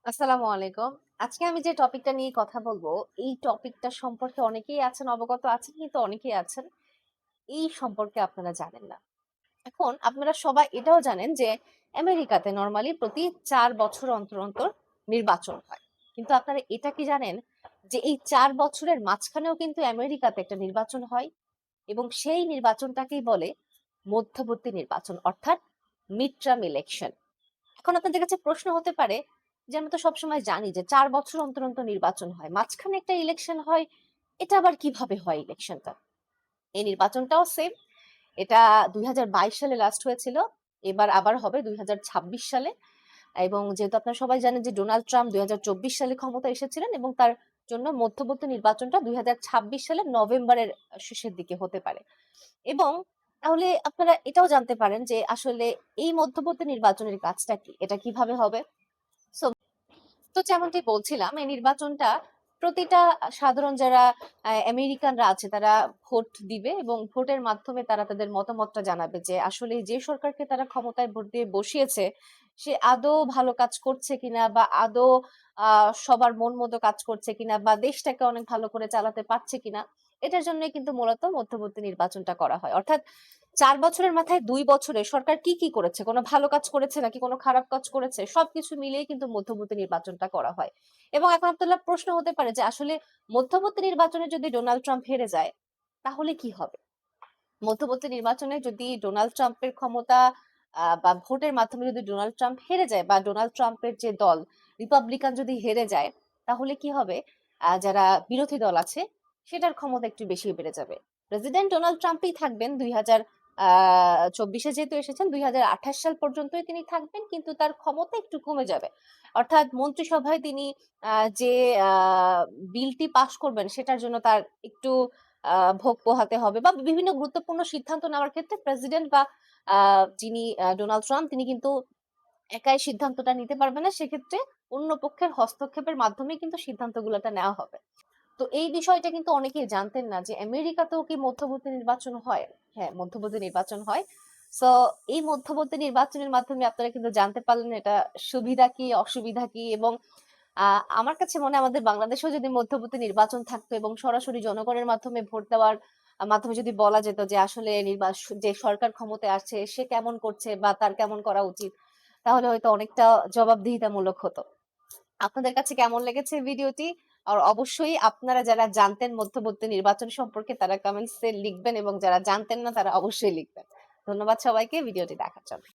আসসালামু আলাইকুম। আজকে আমি যে টপিকটা নিয়ে কথা বলবো, এই টপিকটা সম্পর্কে অনেকেই আছেন অবগত আছেন, কিন্তু অনেকেই আছেন এই সম্পর্কে আপনারা জানেন না। এখন আপনারা সবাই এটাও জানেন যে আমেরিকাতে নরমালি প্রতি ৪ বছর অন্তর নির্বাচন হয়। কিন্তু আপনারা এটা কি জানেন যে এই ৪ বছরের মাঝখানেও কিন্তু আমেরিকাতে একটা নির্বাচন হয় এবং সেই নির্বাচনটাকেই বলে মধ্যবর্তী নির্বাচন অর্থাৎ মিড টার্ম ইলেকশন। এখন আপনাদের কাছে প্রশ্ন হতে পারে যে আমরা তো সবসময় জানি যে ৪ বছর অন্তর নির্বাচন হয়। মাঝখানে একটা ইলেকশন হয়। এটা আবার কিভাবে হয় ইলেকশনটা? এই নির্বাচনটাও সেম। এটা ২০২২ সালে লাস্ট হয়েছিল। এবার আবার হবে ২০২৬ সালে। এবং যেহেতু আপনারা সবাই জানেন যে ডোনাল্ড ট্রাম্প ২০২৪ সালে ক্ষমতায় এসেছিলেন এবং তার জন্য মধ্যবর্তী নির্বাচনটা ২০২৬ সালের নভেম্বরের শেষের দিকে হতে পারে। এবং তাহলে আপনারা এটাও জানতে পারেন যে আসলে এই মধ্যবর্তী নির্বাচনের কাজটা কি? এটা কিভাবে হবে? সো তো যেমনটি বলছিলাম এই নির্বাচনটা প্রতিটা সাধারণ যারা আমেরিকানরা আছে তারা ভোট দিবে এবং ভোটের মাধ্যমে তারা তাদের মতামতটা জানাবে যে আসলে যে সরকারকে তারা ক্ষমতায় ভোট দিয়ে বসিয়েছে সে আদৌ ভালো কাজ করছে কিনা বা আদৌ সবার মন মতো কাজ করছে কিনা বা দেশটাকে অনেক ভালো করে চালাতে পারছে কিনা এটার জন্যই কিন্তু মূলত মধ্যবর্তী নির্বাচনটা করা হয়। অর্থাৎ ৪ বছরের মাথায় ২ বছরে সরকার কি করেছে? কোনো ভালো কাজ করেছে নাকি কোনো খারাপ কাজ করেছে? সবকিছু মিলিয়েই কিন্তু মধ্যবর্তী নির্বাচনটা করা হয়। এবং এখন আপনার প্রশ্ন হতে পারে যে আসলে মধ্যবর্তী নির্বাচনে যদি ডোনাল্ড ট্রাম্প হেরে যায়, তাহলে কি হবে? মধ্যবর্তী নির্বাচনে যদি ডোনাল্ড ট্রাম্পের ক্ষমতা বা ভোটের মাধ্যমে যদি ডোনাল্ড ট্রাম্প হেরে যায় বা ডোনাল্ড ট্রাম্পের যে দল রিপাবলিকান যদি হেরে যায়, তাহলে কি হবে? যারা বিরোধী দল আছে সেটার ক্ষমতা একটু বেশি বেড়ে যাবে। প্রেসিডেন্ট ডোনাল্ড ট্রাম্পই থাকবেন ২০২৪ যেহেতু এসেছেন ২০২৮ সাল পর্যন্তই তিনি থাকবেন, কিন্তু তার ক্ষমতা একটু কমে যাবে। অর্থাৎ মন্ত্রিসভায় তিনি যে আ বিলটি পাস করবেন সেটার জন্য তার একটু ভোগ পোহাতে হবে বা বিভিন্ন গুরুত্বপূর্ণ সিদ্ধান্ত নেওয়ার ক্ষেত্রে প্রেসিডেন্ট বা আ যিনি ডোনাল্ড ট্রাম্প তিনি কিন্তু একাই সিদ্ধান্তটা নিতে পারবে না। সেক্ষেত্রে অন্য পক্ষের হস্তক্ষেপের মাধ্যমেই কিন্তু সিদ্ধান্তগুলোটা নেওয়া হবে। তো এই বিষয়টা কিন্তু অনেকেই জানতেন না যে আমেরিকাতেও কি মধ্যবর্তী নির্বাচন হয়? হ্যাঁ, মধ্যবর্তী নির্বাচন হয়। সো এই মধ্যবর্তী নির্বাচনের মাধ্যমে আপনারা কিন্তু জানতে পারলেন এটা সুবিধা কি, অসুবিধা কি এবং আ আমার কাছে মনে হয় আমাদের বাংলাদেশেও যদি মধ্যবর্তী নির্বাচন থাকতো এবং সরাসরি জনগণের মাধ্যমে ভোট দেওয়ার মাধ্যমে যদি বলা যেত যে আসলে যে সরকার ক্ষমতায় আসছে সে কেমন করছে বা তার কেমন করা উচিত, তাহলে হয়তো অনেকটা জবাবদিহিতামূলক হতো। আপনাদের কাছে কেমন লেগেছে ভিডিওটি? আর অবশ্যই আপনারা যারা জানতেন মধ্যবর্তী নির্বাচন সম্পর্কে তারা কমেন্টস এ লিখবেন এবং যারা জানতেন না তারা অবশ্যই লিখবেন। ধন্যবাদ সবাইকে ভিডিওটি দেখার জন্য।